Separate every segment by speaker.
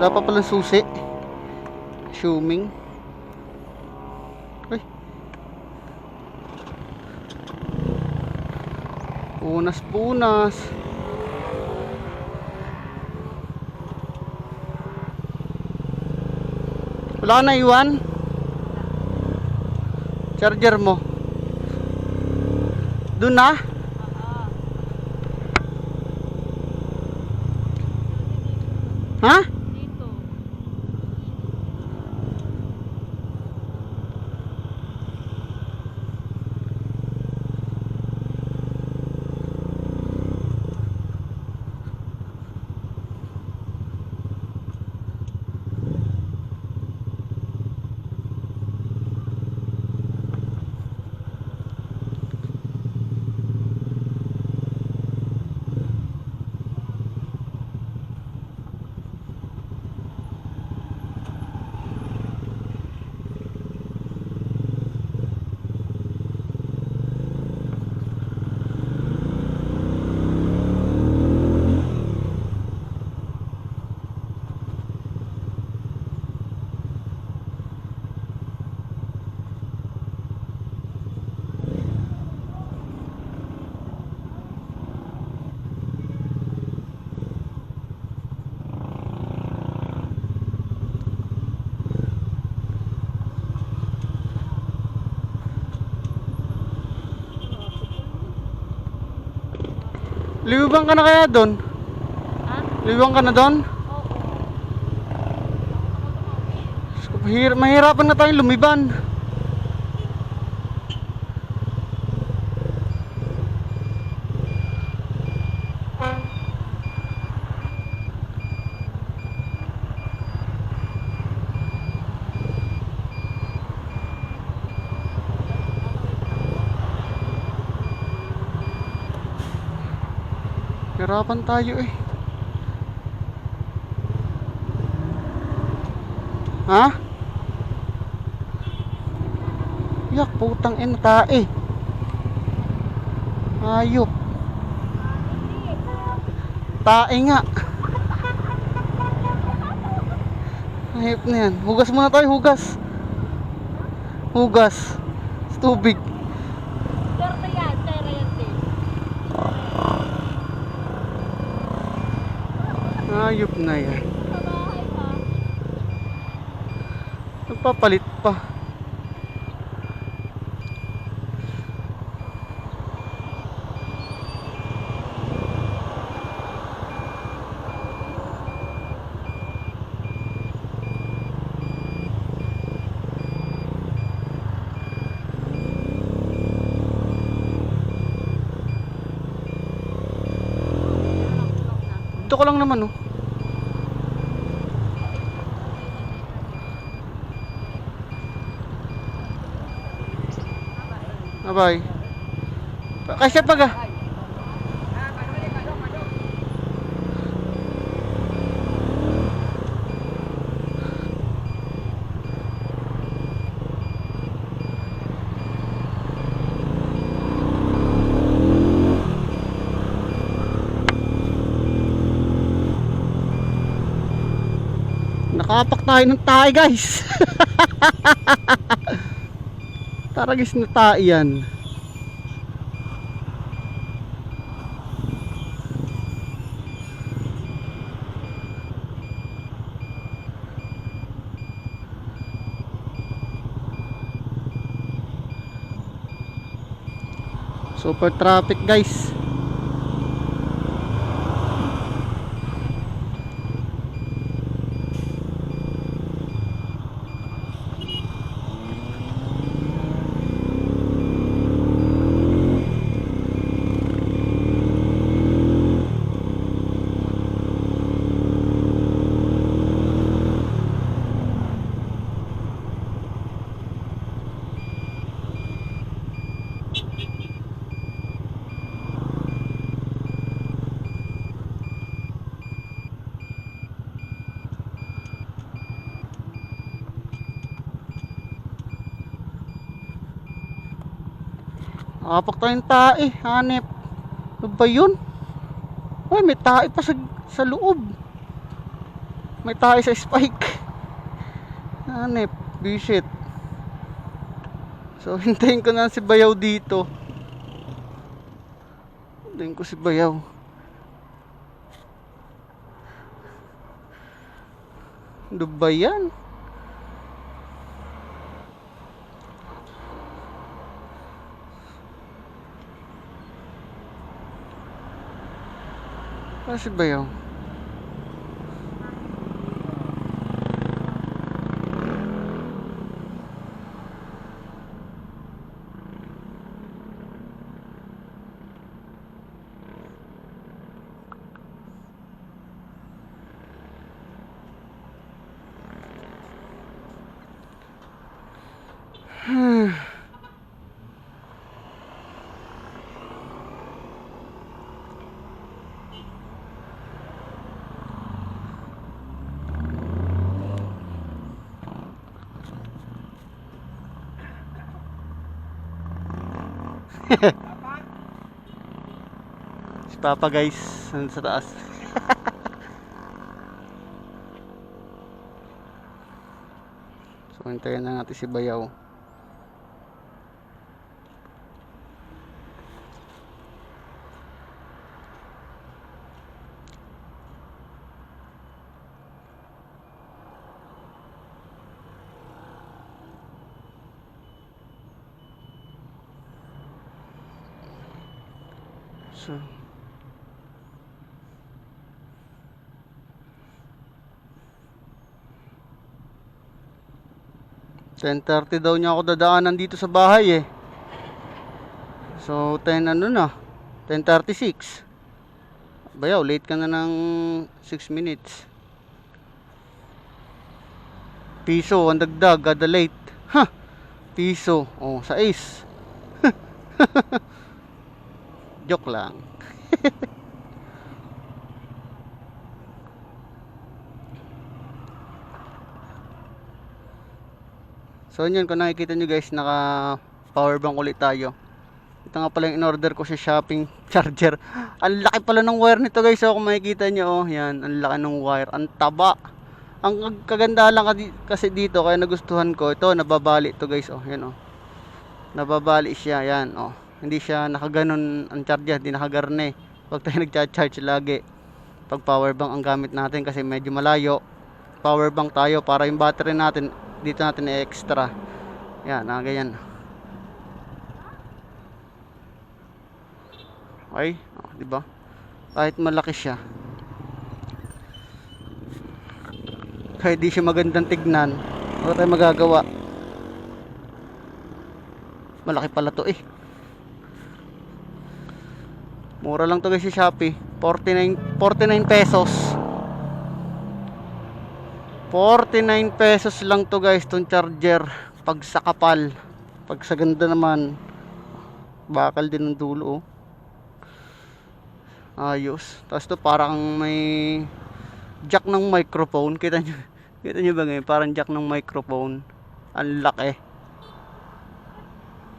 Speaker 1: Wala pa palang susi. Assuming. Ay. Punas. Wala ka na iwan? Charger mo. Doon na? Ha?
Speaker 2: Dito.
Speaker 1: Liwibang ka na kaya doon?
Speaker 2: Ha?
Speaker 1: Liwibang ka na doon?
Speaker 2: Oo.
Speaker 1: Mahirapan na tayong lumiban. Hirapan tayo eh. Ha? Yak, putang ina tae. Ayop. Tae nga. Ayop na yan. Hugas muna tayo, hugas. Hugas. Sa tubig.
Speaker 2: Pera yan din.
Speaker 1: Ayop na yan.
Speaker 2: Sa bahay pa.
Speaker 1: Nagpapalit pa. Ito ko lang naman oh. Bye. Kasya pa ga. Nakapak tayo ng tae guys. Taragis na tae yan. Super traffic guys. Apak tayong tae, hanep. Ano ba yun? Ay, may tae pa sa loob. May tayo sa spike. Hanep, bisit. So, hintayin ko na si Bayaw dito. Hintayin ko si Bayaw. Ano ba yan? Ano si Bayaw? Si Papa guys, nandun sa taas. So, hintayin na natin si Bayaw. So, 10:30 daw niya ako dadaanan dito sa bahay eh. So 10 ano na, 10:36. Bayaw, late ka na ng 6 minutes. Piso ang dagdag, kada late. Ha, piso, oh, sa ace. Joke lang. So yun, kung nakikita nyo guys, naka power bank ulit tayo. Ito nga pala yung in-order ko sa Shopee charger. Ang laki pala ng wire nito guys. So kung makikita nyo, oh, yan, ang laki ng wire, ang taba. Ang kaganda lang kasi dito, kaya nagustuhan ko, ito nababali to guys, oh, yan, oh. Nababali siya, yan, oh. Hindi siya nakaganon ang charger, hindi nakagarne. Pag tayo nagcha-charge lagi, pag power bank ang gamit natin kasi medyo malayo, power bank tayo para yung battery natin dito natin i-extra. Yan, ganyan. Okay, oh, di ba? Kahit malaki siya, kahit di siya magandang tignan, wala tayong magagawa. Malaki pala to eh. Mura lang to guys sa Shopee, 49 pesos. 49 pesos lang to guys, tong charger. Pag sa kapal, pag sa ganda naman, bakal din ng dulo, oh. Ayos. Tapos to parang may jack ng microphone. Kita nyo ba ngayon? Parang jack ng microphone. Ang laki.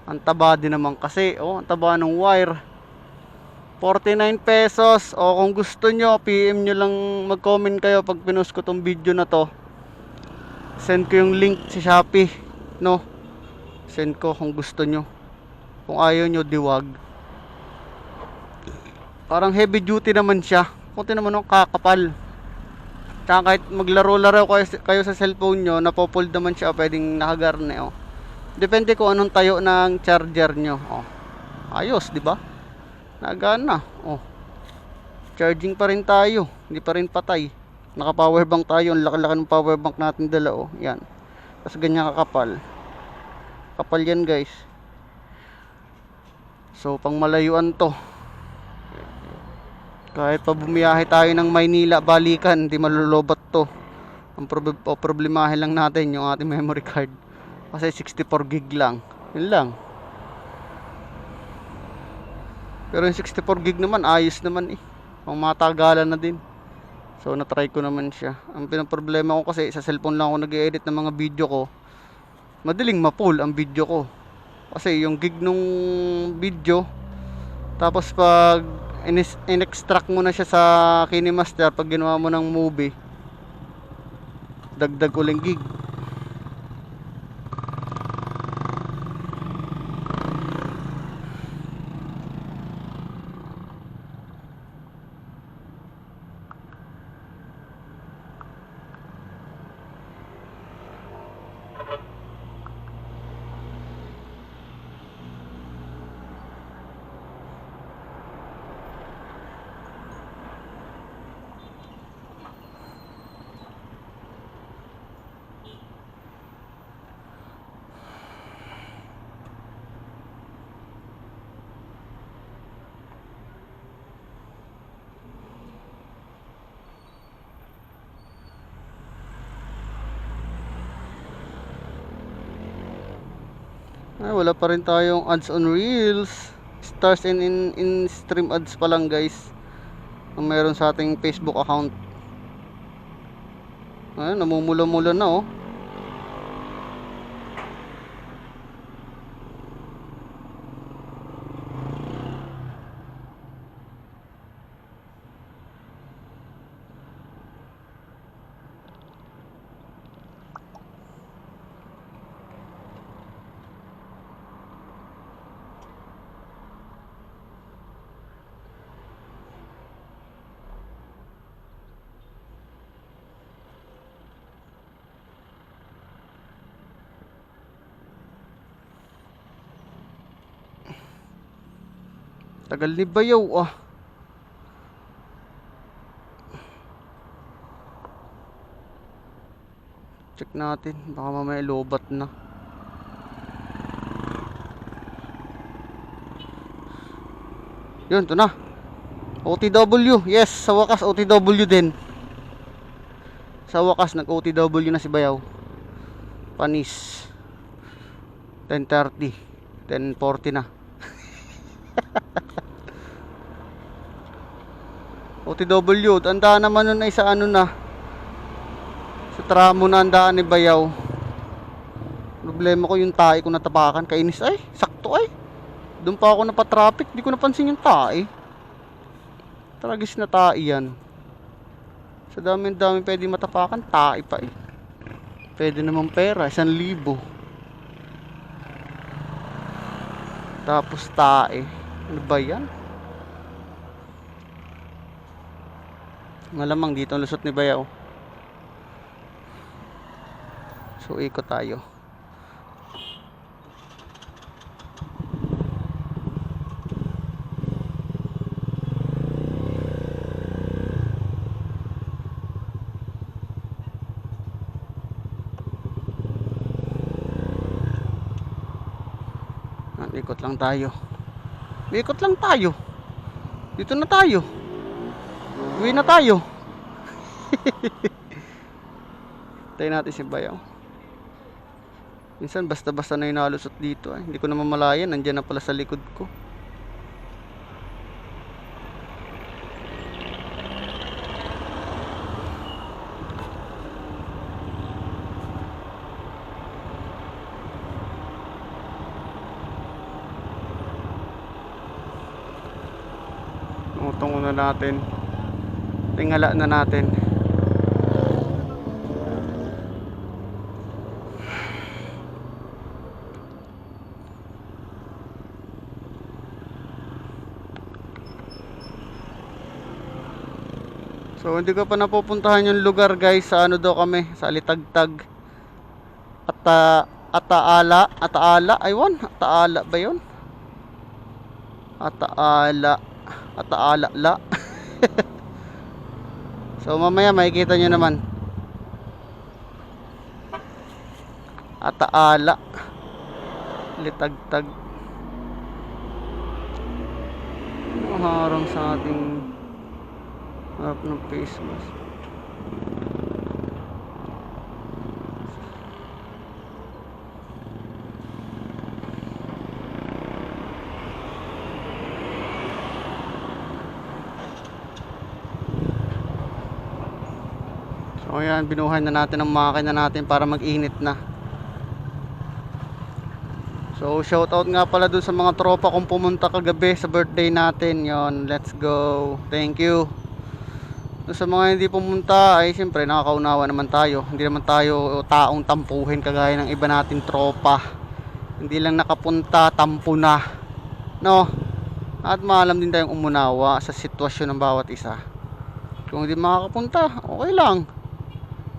Speaker 1: Ang taba din naman kasi, oh, ang taba ng wire. 49 pesos. O kung gusto nyo, PM nyo lang, mag-comment kayo pag pinost ko tong video na to. Send ko yung link sa Shopee, no? Send ko kung gusto nyo. Kung ayaw nyo, diwag. Parang heavy duty naman siya. Kunti naman ang kakapal. Tsaka kahit maglaro-laro kayo sa cellphone nyo, napopold naman siya, pwedeng nakagarne, oh. Depende kung anong tayo ng charger nyo, oh. Ayos, di ba? Nagana, oh. Charging pa rin tayo, hindi pa rin patay. Naka power bank tayo, ang laki-laki ng power bank natin dala, oh. Yan. Tapos ganyan kakapal. Kapal yan guys. So pang malayuan to. Kahit pa bumiyahe tayo ng Maynila balikan, hindi malulubat to. Ang problemahin lang natin yung ating memory card. Kasi 64 gig lang. Yun lang. Pero yung 64 gig naman, ayos naman eh. Pang matagalan na din. So na-try ko naman siya. Ang pinaproblema ko kasi sa cellphone lang ako nag-i-edit ng mga video ko. Madaling ma-pull ang video ko. Kasi yung gig nung video, tapos pag in-extract mo na siya sa KineMaster, pag ginawa mo ng movie, Dagdag uling gig. Ay, wala pa rin tayong ads on Reels. Stars and in stream ads pa lang guys ang meron sa ating Facebook account. Ay, namumula-mula na oh. Tagal ni Bayaw ah. Check natin, baka mamaya lobat na. Yun, ito na. OTW, yes, sa wakas OTW din. Sa wakas nag-OTW na si Bayaw. Panis. 10:30, 10:40 na. OTW, tandaan naman nun ay sa ano na, sa tramo na andaan ni Bayaw. Problema ko yung tae ko natapakan, kainis ay, sakto ay. Doon pa ako napatraffic, di ko napansin yung tae. Tragis na tae yan. Sa dami-dami pwede matapakan, tae pa eh. Pwede naman pera, 1,000. Tapos tae. Ano ba yan? Malamang dito ang lusot ni Bayaw. So ikot tayo. Ikot lang tayo. Ikot lang tayo. Dito na tayo. Uwi na tayo. Tayo natin si Bayaw. Minsan basta-basta na yung nalusot dito eh. Hindi ko na mamalayan, nandiyan na pala sa likod ko. Utong na natin. Tingala na natin. So hindi ko pa napupuntahan yung lugar guys. Sa ano daw kami, sa Alitagtag. Ataala, aywan, Ataala ba yun? Ataala la. So mamaya makikita nyo naman. Ataala, Litagtag. Harang sa ating harap ng face mask. So ayan, binuhay na natin ang makina natin para mag-init na. So shoutout nga pala dun sa mga tropa kung pumunta kagabi sa birthday natin. Yon, let's go. Thank you. Sa mga hindi pumunta ay siyempre nakakaunawa naman tayo. Hindi naman tayo taong tampuhin kagaya ng iba nating tropa. Hindi lang nakapunta, tampo na. No? At maalam din tayong umunawa sa sitwasyon ng bawat isa. Kung hindi makakapunta, okay lang.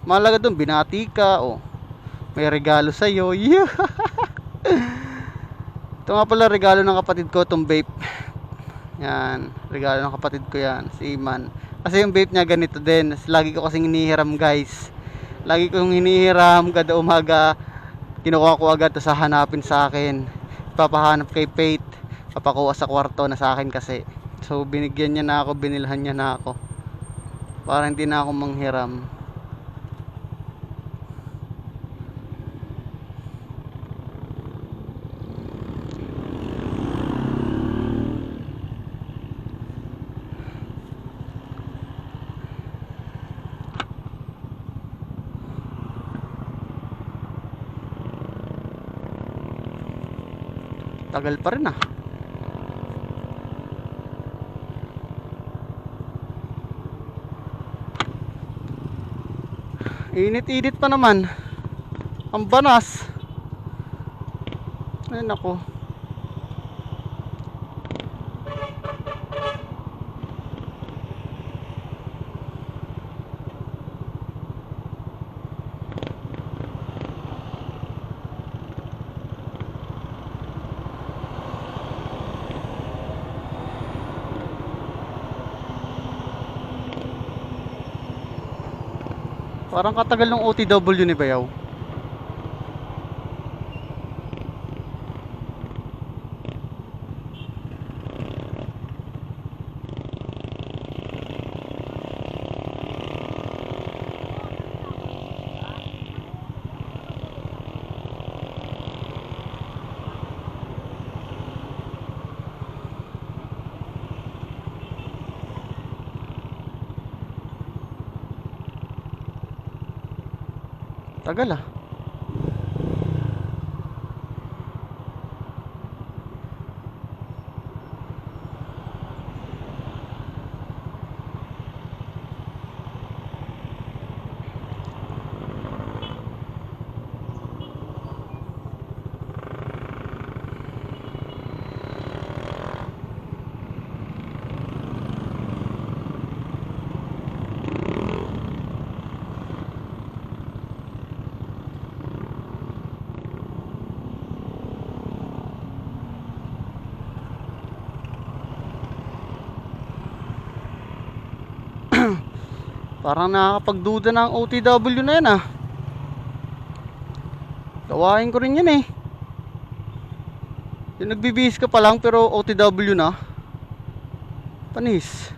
Speaker 1: Mahalaga doon, binati ka, o may regalo sa'yo. Yeah. Ito nga pala regalo ng kapatid ko, itong vape. Yan, regalo ng kapatid ko yan, si Iman. Kasi yung vape niya ganito din. Lagi ko kasing hinihiram, guys. Lagi kong hinihiram kada umaga. Kinukuha ko agad to sa hanapin sa akin. Papahanap kay Faith. Papakuha sa kwarto na sa akin kasi. So binigyan niya na ako, binilhan niya na ako. Para hindi na ako manghiram. Tagal pa rin ah. Init-init pa naman. Ang banas. Ay nako. Parang katagal ng OTW ni Bayaw. Tagal ah. Parang nakakapagduda na ang OTW na yan ah. Gawain ko rin yan eh. Yung nagbibihis ka pa lang pero OTW na. Panis.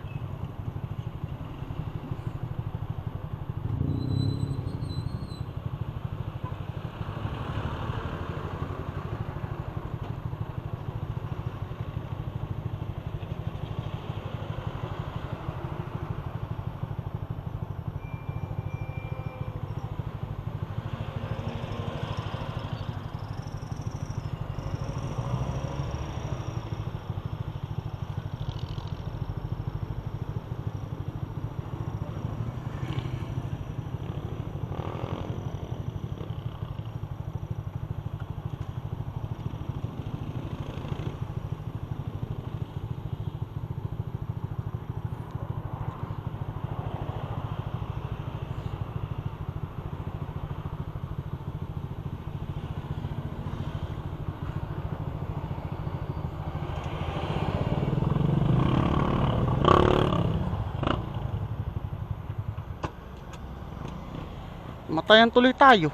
Speaker 1: Matayan tuloy tayo.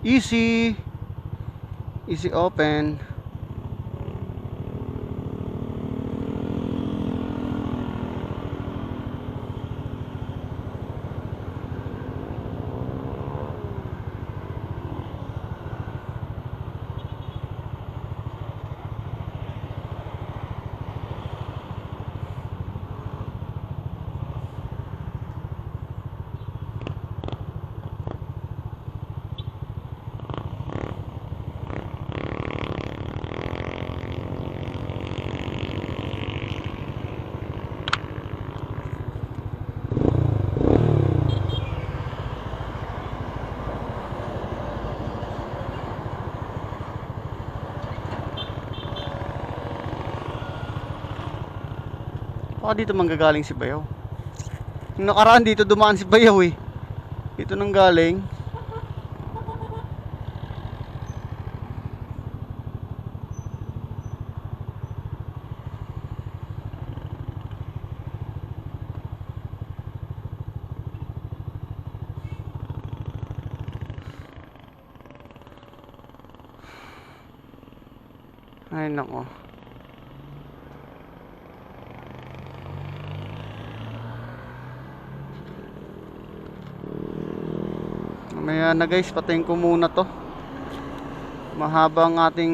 Speaker 1: Easy. Easy open. Baka dito manggagaling si Bayaw. Yung nakaraan dito dumaan si Bayaw eh. Dito nang galing. Ay nako. Mamaya na guys, patayin ko muna to. Mahaba ang ating